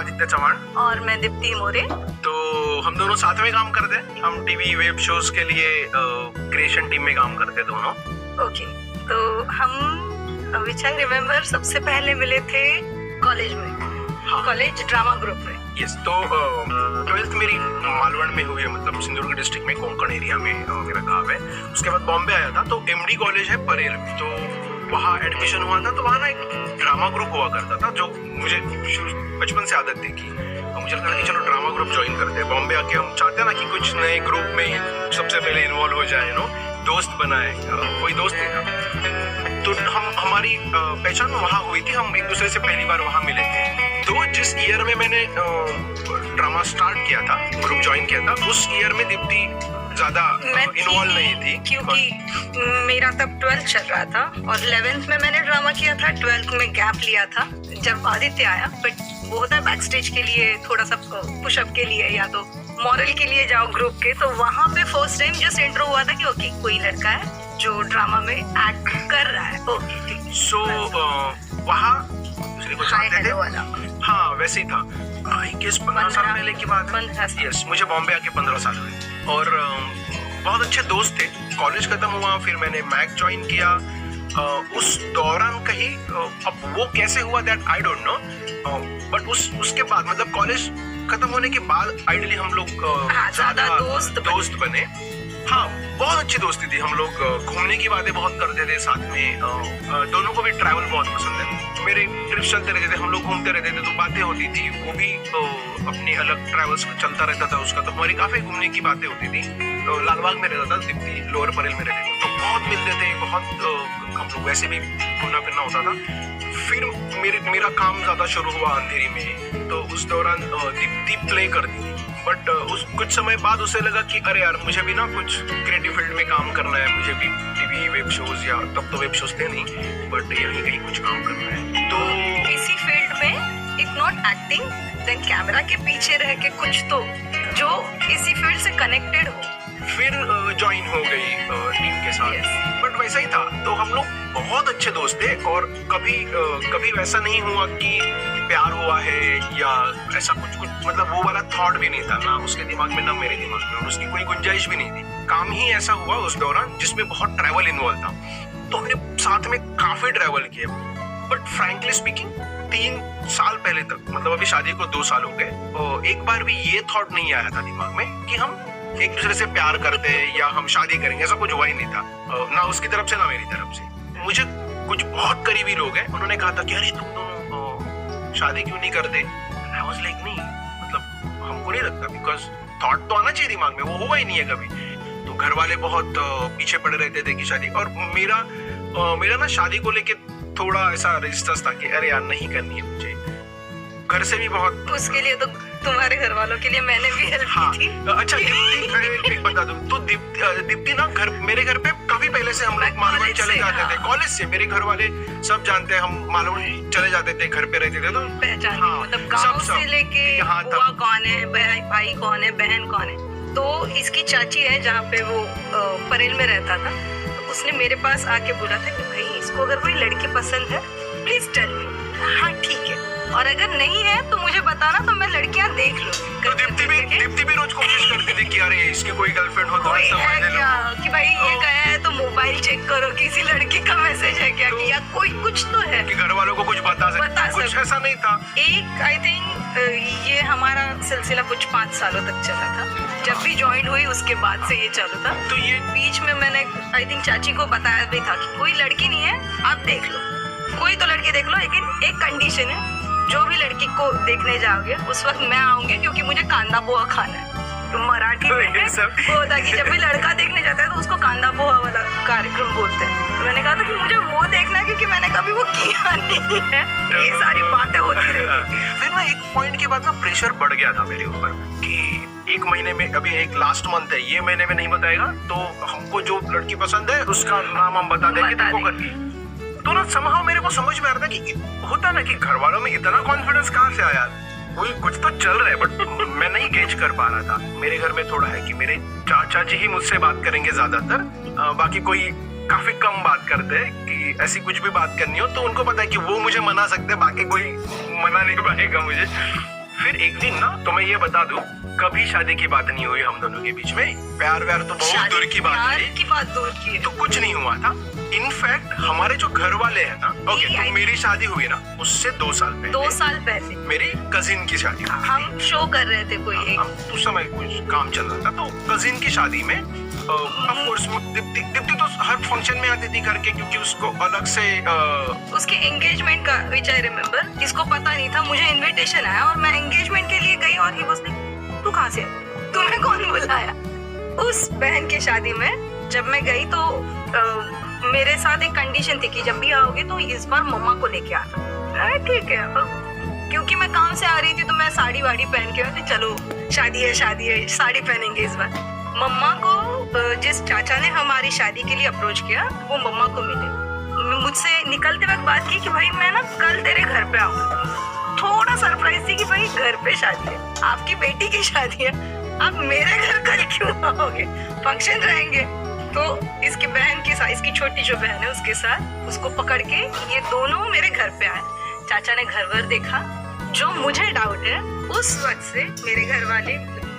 आदित्य चौहान। और मैं दीप्ति मोरे। तो हम दोनों साथ में काम करते हैं। हम टीवी वेब शोज के लिए क्रिएशन टीम में काम करते हैं दोनों। ओके, तो हम विच आई रिमेम्बर सबसे पहले मिले थे कॉलेज में। कॉलेज ड्रामा ग्रुप में। यस, तो 12th मेरी मालवण में हुई है, मतलब सिंधुदुर्ग डिस्ट्रिक्ट में कोंकण एरिया में मेरा गाँव है। उसके बाद बॉम्बे आया था, तो एमडी कॉलेज है परेल में, तो वहाँ एडमिशन हुआ था। तो वहाँ ना एक ड्रामा ग्रुप हुआ करता था, जो मुझे बचपन से आदत थी कि मुझे लगता था कि चलो ड्रामा ग्रुप ज्वाइन करते हैं। बॉम्बे आके हम चाहते हैं ना कि कुछ नए ग्रुप में सबसे पहले इन्वॉल्व हो जाए, दोस्त बनाए। कोई दोस्त नहीं था, तो हमारी पहचान वहाँ हुई थी। हम एक दूसरे से पहली बार वहाँ मिले थे। तो जिस ईयर में मैंने ड्रामा स्टार्ट किया था, ग्रुप ज्वाइन किया था, उस ईयर में दीप्ति ज्यादा इन्वॉल्व नहीं थी, क्योंकि मेरा तब 12th चल रहा था और 11th में मैंने ड्रामा किया था, 12th में गैप लिया था जब आदित्य आया। बट वो होता है बैक स्टेज के लिए, थोड़ा सा पुशअप के लिए या तो मॉरल के लिए जाओ ग्रुप के। तो वहाँ पे फर्स्ट टाइम जस्ट इंट्रो हुआ था कि ओके कोई लड़का है जो ड्रामा में एक्ट कर रहा है। ओके ठीक। सो वहाँ दूसरे को जानते थे वाला। हाँ, वैसे ही था। आई गेस 15 साल पहले की बात है। यस, मुझे बॉम्बे आके 15 साल हुए और बहुत अच्छे दोस्त थे। कॉलेज खत्म हुआ, फिर मैंने मैक ज्वाइन किया। उस दौरान कहीं अब वो कैसे हुआ that I don't know, but उसके बाद मतलब कॉलेज खत्म होने के बाद आइडियली हम लोग ज्यादा दोस्त बने। हाँ, बहुत अच्छी दोस्ती थी। हम लोग घूमने की बातें बहुत करते थे साथ में। दोनों को भी ट्रैवल बहुत पसंद है। मेरे ट्रिप्स चलते रहते थे, हम लोग घूमते रहते थे, तो बातें होती थी। वो भी अपनी अलग ट्रैवल्स चलता रहता था उसका, तो हमारी काफी घूमने की बातें होती थी। तो लालबाग में रहता था, दीप्ति लोअर परेल में रहती थी, तो बहुत मिलते थे। बहुत हम लोग वैसे भी घूमना फिरना होता था। फिर मेरा काम ज्यादा शुरू हुआ अंधेरी में, तो उस दौरान दीप्ति प्ले करती थी। बट उस कुछ समय बाद उसे लगा कि अरे यार, मुझे भी ना कुछ क्रिएटिव फील्ड में काम करना है। मुझे भी टीवी वेब शोज, या तब तो वेब शोज थे नहीं, बट यहीं कहीं कुछ काम करना है। तो इसी फील्ड में if not acting then camera के पीछे रह के कुछ तो जो इसी फील्ड से कनेक्टेड हो। फिर ज्वाइन हो गई टीम के साथ। बट वैसा ही था। तो हम लोग बहुत अच्छे दोस्त थे और कभी वैसा नहीं हुआ कि प्यार हुआ है या ऐसा कुछ मतलब वो वाला थॉट भी नहीं था, ना उसके दिमाग में ना मेरे दिमाग में, और उसकी कोई गुंजाइश भी नहीं थी। काम ही ऐसा हुआ उस दौरान जिसमें बहुत ट्रैवल इन्वॉल्व था, तो हमने साथ में काफी ट्रैवल किया। बट फ्रैंकली स्पीकिंग 3 साल पहले तक, मतलब अभी शादी को 2 साल हो गए, और एक बार भी ये थॉट नहीं आया था दिमाग में कि हम एक दूसरे से प्यार करते हैं या हम शादी करेंगे। ऐसा कुछ हुआ ही नहीं था, ना उसकी तरफ से ना मेरी तरफ से। मुझे कुछ बहुत करीबी लोग हैं, उन्होंने कहा था कि अरे तुम दोनों शादी क्यों नहीं करते। आई वाज लाइक नहीं, मतलब हमको नहीं लगता, बिकॉज थॉट तो आना चाहिए दिमाग में, वो हुआ ही नहीं है कभी। तो घर वाले बहुत पीछे पड़े रहते थे कि शादी, और मेरा ना शादी को लेके थोड़ा ऐसा रेजिस्टेंस था कि अरे यार नहीं करनी है मुझे। घर से भी बहुत, उसके लिए तो तुम्हारे घर वालों के लिए मैंने भी हेल्प की थी। अच्छा, दीप्ति एक बता दूं तो दीप्ति ना मेरे घर पे काफी पहले से हम लोग मालवण चले जाते थे। कॉलेज से मेरे घर वाले सब जानते हैं, हम मालवण चले जाते थे, घर पे रहते थे। तो पहचान, मतलब गांव से लेके बुआ कौन है, भाई कौन है, बहन कौन है। तो इसकी चाची है जहाँ पे वो परेल में रहता था, तो उसने मेरे पास आके बोला था कि भाई इसको अगर कोई लड़की पसंद है प्लीज टेल मी। हाँ ठीक है, और अगर नहीं है तो मुझे बताना, तो मैं लड़कियां देख लूं। तो दीप्ति भी रोज कोशिश करती थी कि अरे इसकी कोई गर्लफ्रेंड हो तो है क्या, कि भाई ये गया है तो मोबाइल चेक करो, किसी लड़की का मैसेज है क्या, कि या कोई कुछ तो है कि घर वालों को कुछ बता सकते। कुछ ऐसा नहीं था। एक आई थिंक ये हमारा सिलसिला कुछ 5 सालों तक चला था। जब भी ज्वाइन हुई उसके बाद से ये चालू था। तो ये बीच में मैंने आई थिंक चाची को बताया भी था कि कोई लड़की नहीं है, आप देख लो, कोई तो लड़की देख लो, लेकिन एक कंडीशन है, जो भी लड़की को देखने जाओगे उस वक्त मैं आऊंगी, क्योंकि मुझे कांदा पोहा खाना है। तो मराठी में वो होता कि जब भी लड़का देखने जाता है तो उसको कांदा पोहा वाला कार्यक्रम बोलते हैं। तो मैंने कहा था कि मुझे वो देखना है, क्योंकि मैंने कभी वो किया नहीं है। ये सारी बातें होती रहती। फिर ना एक पॉइंट के बाद ना प्रेशर बढ़ गया था मेरे ऊपर कि एक महीने में, अभी एक लास्ट मंथ है, ये महीने में नहीं बताएगा तो हमको जो लड़की पसंद है उसका नाम हम बता देंगे तुमको करके। तो ना समहाउ मेरे को समझ में आ रहा था कि होता ना कि घर वालों में इतना कॉन्फिडेंस कहाँ से आया, कोई कुछ तो चल रहा है, बट मैं नहीं गेज कर पा रहा था। मेरे घर में थोड़ा है कि मेरे चाचा जी ही मुझसे बात करेंगे ज्यादातर, बाकी कोई काफी कम बात करते हैं कि ऐसी कुछ भी बात करनी हो तो उनको पता है कि वो मुझे मना सकते हैं, बाकी कोई मना नहीं पाएगा मुझे। फिर एक दिन ना तो मैं ये बता दूं, कभी शादी की बात नहीं हुई हम दोनों के बीच में। प्यार व्यार तो बहुत दूर की बात प्यार है, की बात दूर की है। तो कुछ नहीं हुआ था। इनफैक्ट हमारे जो घर वाले हैं ना, ओके, तो मेरी शादी हुई ना उससे 2 साल पहले, 2 साल पहले मेरी कजिन की शादी हुई। हम शो कर रहे थे कोई एक, उस समय कुछ काम चल रहा था, तो कजिन की शादी में ऑफ कोर्स दीप्ति तो हर फंक्शन में आती थी करके, क्योंकि उसको अलग से उसके एंगेजमेंट का विच आई रिमेम्बर, इसको पता नहीं था, मुझे इनविटेशन आया और मैं एंगेजमेंट के लिए गई और ही वाज लाइक तू कहाँ से आई? तुम्हें कौन बुलाया? उस बहन की शादी में जब मैं गई तो मेरे साथ एक कंडीशन थी कि जब भी आओगे तो इस बार मम्मा को लेके आना। ठीक है, क्योंकि मैं काम से आ रही थी तो मैं साड़ी वाड़ी पहन के आई, चलो शादी है साड़ी पहनेंगे इस बार। मम्मा को जिस चाचा ने हमारी शादी के लिए अप्रोच किया वो मम्मा को मिले, मुझसे निकलते वक्त बात की कि भाई मैं ना कल तेरे घर पे आऊंगा। थोड़ा सरप्राइज थी कि भाई घर पे शादी है, आपकी बेटी की शादी है, आप मेरे घर कल क्यों आओगे, फंक्शन रहेंगे। तो इसकी बहन के साथ, इसकी छोटी जो बहन है उसके साथ, उसको पकड़ के ये दोनों मेरे घर पे आए। चाचा ने घर वर देखा, जो मुझे डाउट है उस वक्त से मेरे घर वाले,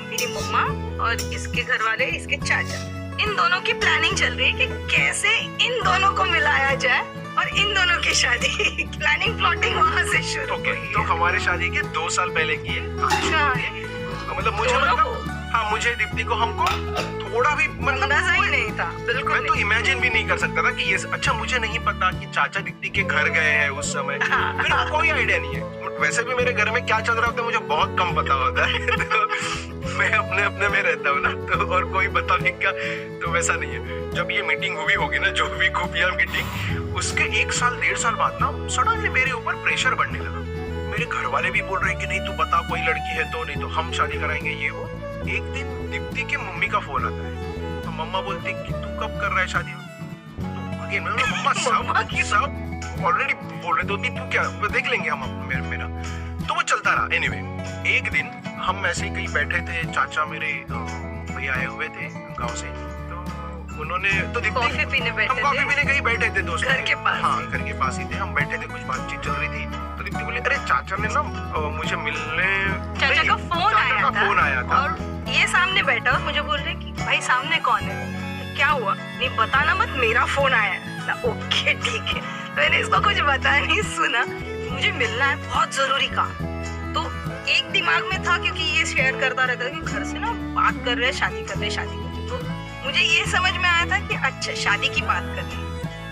मेरी मम्मा और इसके घर वाले, इसके चाचा, इन दोनों की प्लानिंग चल रही है कि कैसे इन दोनों को मिलाया जाए और इन दोनों की शादी प्लानिंग प्लॉटिंग वहाँ से शुरू। ओके, तो हमारे शादी के 2 साल पहले की है। अच्छा, मतलब मुझे दीप्ति को हमको थोड़ा भी अंदाजा ही नहीं था, बिल्कुल मैं तो इमेजिन भी नहीं कर सकता था कि ये, अच्छा मुझे नहीं पता कि चाचा दीप्ति के घर गए हैं उस समय, मेरे को कोई आइडिया नहीं है। वैसे भी मेरे घर में क्या चल रहा होता है मुझे बहुत कम पता होता है तो मैं अपने में रहता हूँ ना, तो और कोई बताने का तो वैसा नहीं है। जब ये मीटिंग हुई होगी ना, जो भी खुफिया मीटिंग, उसके 1 साल 1.5 साल बाद ना सडनली मेरे ऊपर प्रेशर बढ़ने लगा। मेरे घर वाले भी बोल रहे हैं कि नहीं तू बता कोई लड़की है तो, नहीं तो हम शादी कराएंगे ये वो। एक दिन दीप्ति के मम्मी का फोन आता है, तो मम्मा बोलती है कि तू कब कर रहा है शादी? तो अगेन मैं मम्मा सब ऑलरेडी बोल रहे थे, तू क्या देख लेंगे हम मेरा। तो वो चलता रहा। एनीवे, एक दिन हम ऐसे ही कहीं बैठे थे, चाचा मेरे भैया आए हुए थे गाँव से, तो उन्होंने तो कॉफी पीने बैठे थे, कॉफी पीने कहीं बैठे थे दोस्त घर के पास। हाँ, घर के पास ही थे, हम बैठे थे, कुछ बातचीत चल रही थी। तो दीप्ति बोली अरे चाचा ने ना मुझे मिलने, चाचा का फोन आया था और ये सामने बैठा और मुझे बोल रहे कि भाई सामने कौन है, क्या हुआ? नहीं बताना मत, मेरा फोन आया है ना। ओके ठीक है, मैंने इसको कुछ बताया नहीं, सुना मुझे मिलना है, बहुत जरूरी काम। तो एक दिमाग में था, क्योंकि ये शेयर करता रहता कि घर से ना बात कर रहे, शादी कर रहे। तो मुझे ये समझ में आया था कि अच्छा शादी की बात कर रहे,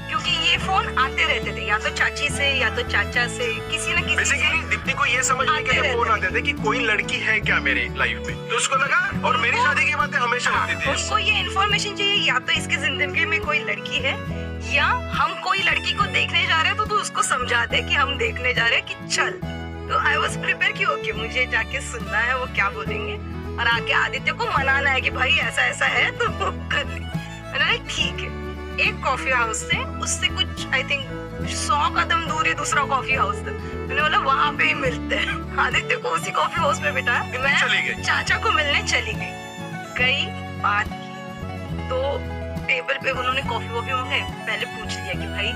क्योंकि ये फोन आते रहते थे, या तो चाची से या तो चाचा से, किसी न किसी से। दीप्ति को ये समझने के लिए फोन आते थे कि कोई लड़की है क्या मेरी लाइफ में, तो उसको लगा, और मेरी शादी की बातें हमेशा होती थी। उसको ये इन्फॉर्मेशन चाहिए, या तो इसकी जिंदगी में कोई लड़की है, या हम कोई लड़की को देखने जा रहे हैं, तो तू उसको समझा दे कि हम देखने जा रहे हैं, कि चल। तो आई वॉज प्रिपेयर कि ओके मुझे जाके सुनना है वो क्या बोलेंगे, और आके आदित्य को मनाना है कि भाई ऐसा ऐसा है तो कर ले। मैंने ठीक है। एक कॉफी हाउस से, उससे कुछ आई थिंक 100 कदम दूर ही दूसरा कॉफी हाउस था। मैंने बोला वहां पे ही मिलते हैं। आदित्य को उसी कॉफी हाउस में बिठाया, मैं चली गई, चाचा को मिलने चली गई। बात की तो टेबल पे उन्होंने कॉफी वॉफी मंगाई, पहले पूछ लिया कि भाई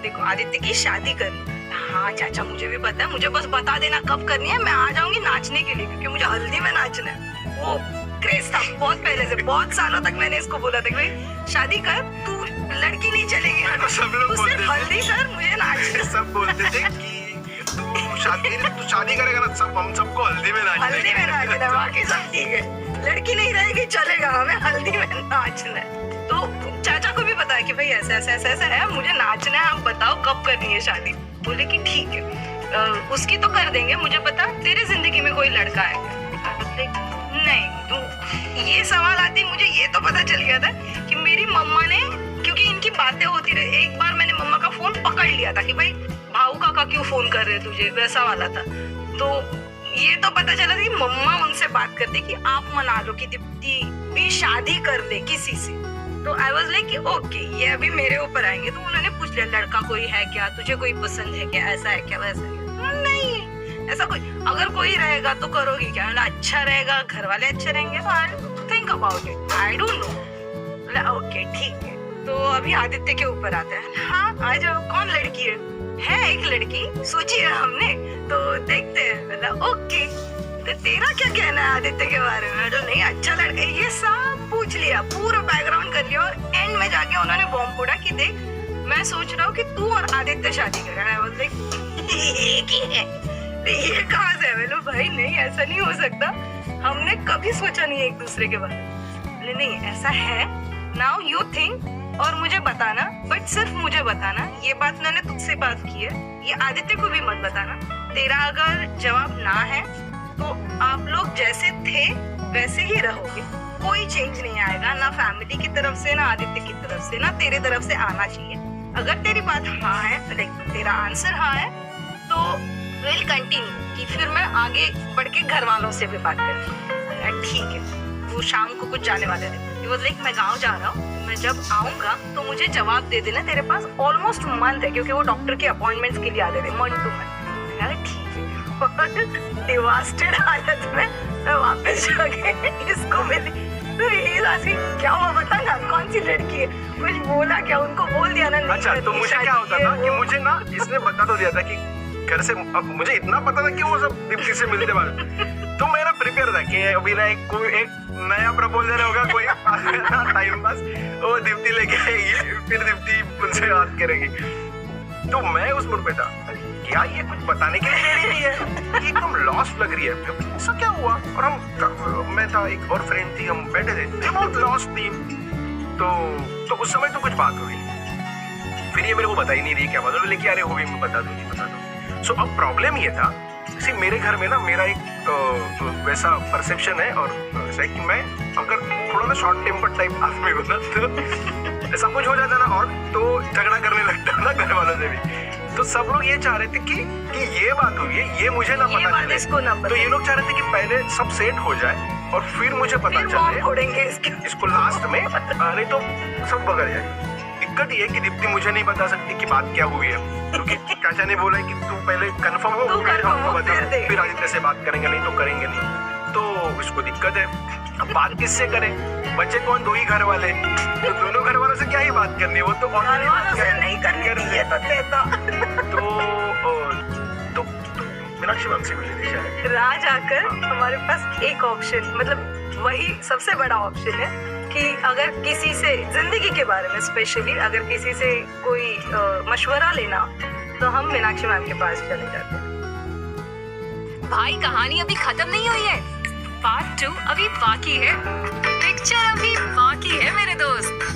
देखो आदित्य की शादी करनी। हाँ चाचा मुझे भी पता है, मुझे बस बता देना कब करनी है, मैं आ जाऊंगी नाचने के लिए, क्योंकि मुझे हल्दी में नाचना है। वो क्रेज था बहुत पहले से, बहुत सालों तक मैंने इसको बोला था कि भाई शादी कर, तू लड़की नहीं चलेगी, सब लोग बोलते हल्दी कर, मुझे नाचना। सब बोलते थे कि तू शादी करेगा ना, सब हम सबको हल्दी में नाचना, बाकी सब ठीक है, लड़की नहीं रहेगी चलेगा, हमें हल्दी में नाचना है। तो चाचा को भी पता है कि भाई ऐसा ऐसा ऐसा ऐसा है, मुझे नाचना है, आप बताओ कब करनी है शादी। बोले कि ठीक है उसकी तो कर देंगे, मुझे बता तेरे जिंदगी में कोई लड़का है? नहीं। तो ये सवाल आते मुझे ये तो पता चल गया था कि मेरी मम्मा ने, क्योंकि इनकी बातें होती रही, एक बार मैंने मम्मा का फोन पकड़ लिया था कि भाई भाऊ काका क्यों फोन कर रहे तुझे, वैसा वाला था। तो ये तो पता चला था कि मम्मा उनसे बात करती कि आप मना लो कि दीप्ति भी शादी कर ले किसी से। तो आई वॉज लाइक ओके ये अभी मेरे ऊपर आएंगे। तो उन्होंने पूछ लिया लड़का कोई है क्या, तुझे कोई पसंद है क्या, ऐसा है क्या वैसा है? नहीं ऐसा कोई, अगर कोई रहेगा तो करोगी क्या? अच्छा रहेगा, घर वाले अच्छे रहेंगे तो I think about it, I don't know. Okay ठीक है। तो अभी आदित्य के ऊपर आता है। हाँ आ जाओ, कौन लड़की है एक लड़की सोची है हमने, तो देखते हैं। ओके कि तेरा क्या कहना है आदित्य के बारे में? तो नहीं अच्छा लड़का, ये सब पूछ लिया, पूरा बैकग्राउंड कर लिया, और एंड में जाके उन्होंने बॉम्ब फोड़ा कि देख मैं सोच रहा हूँ कि तू और आदित्य शादी कर। ये कहाँ से है? बोलो भाई नहीं ऐसा नहीं हो सकता, हमने कभी सोचा नहीं एक दूसरे के बारे में। नहीं ऐसा है, नाउ यू थिंक और मुझे बताना, बट सिर्फ मुझे बताना। ये बात मैंने तुझसे बात की है, ये आदित्य को भी मत बताना। तेरा अगर जवाब ना है तो आप लोग जैसे थे वैसे ही रहोगे, कोई चेंज नहीं आएगा, ना फैमिली की तरफ से, ना आदित्य की तरफ से, ना तेरे तरफ से आना चाहिए। अगर तेरी बात हाँ है, तेरा आंसर हाँ है, तो विल कंटिन्यू कि फिर मैं आगे बढ़ के घर वालों से भी बात करूँ। ठीक है, वो शाम को कुछ जाने वाले थे, वो लाइक मैं गाँव जा रहा हूँ, मैं जब आऊंगा तो मुझे जवाब दे देना। तेरे पास ऑलमोस्ट मंथ है, क्योंकि वो डॉक्टर के अपॉइंटमेंट्स के लिए आते थे मंथ टू मंथ। यार ठीक है, डिवास्टेड हालत में मैं वापस जाके इसको मिली, तो ये राशि क्या हुआ बता ना, कौन सी लड़की है, कुछ बोला क्या, उनको बोल दिया ना? अच्छा तो मुझे क्या होता था कि मुझे ना इसने बता तो दिया था कि घर से, मुझे इतना पता था कि वो सब दीप्ति से मिलने वाले, तो मैं ना प्रिपेयर था कि अभी ना कोई एक नया प्रपोजल होगा, कोई टाइम पास, वो दीप्ति लेके आएगी, फिर दीप्ति उनसे बात करेगी। तो मैं उस मूड पे था, क्या ये कुछ बताने के लिए रेडी नहीं है, ये एकदम लॉस्ट लग रही है, ऐसा क्या हुआ? और मैं था, एक और फ्रेंड थी, हम बैठे थे, बहुत लॉस्ट थी। तो उस समय तो कुछ बात हुई, फिर ये मेरे को बता ही नहीं रही क्या बात, लेकिन अरे हुई, मैं बता दूंगी। सो अब प्रॉब्लम ये था, जैसे मेरे घर में ना मेरा एक वैसा परसेप्शन है, और ऐसा है कि मैं अगर थोड़ा ना शॉर्ट टेम्पर टाइप आदमी हूँ ना, तो ऐसा कुछ हो जाता ना, और तो झगड़ा करने लगता ना घर वालों से भी। तो सब लोग ये चाह रहे थे कि ये बात हुई है, ये मुझे ना पता चले, इसको ना तो ये लोग चाह रहे थे कि पहले सब सेट हो जाए और फिर मुझे पता चले इसको लास्ट में, नहीं तो सब बगड़ जाए। दिक्कत ये है कि दीप्ति मुझे नहीं बता सकती कि बात क्या हुई है, क्योंकि चाचा ने बोला कि तू पहले कंफर्म हो, फिर हमको बता, फिर आदित्य से बात करेंगे, नहीं तो करेंगे नहीं। तो इसको दिक्कत है, अब बात किससे करें? बच्चे कौन, दो ही घर वाले, तो दोनों घर वालों से क्या ही बात करनी है, वो तो नहीं करनी है तो मीनाक्षी मैम से मिले थे। राज आकर हमारे पास एक ऑप्शन, मतलब वही सबसे बड़ा ऑप्शन है कि अगर किसी से जिंदगी के बारे में स्पेशली अगर किसी से कोई मशवरा लेना, तो हम मीनाक्षी मैम के पास चले जाते हैं। भाई कहानी अभी खत्म नहीं हुई है, पार्ट 2 अभी बाकी है, पिक्चर अभी बाकी है मेरे दोस्त।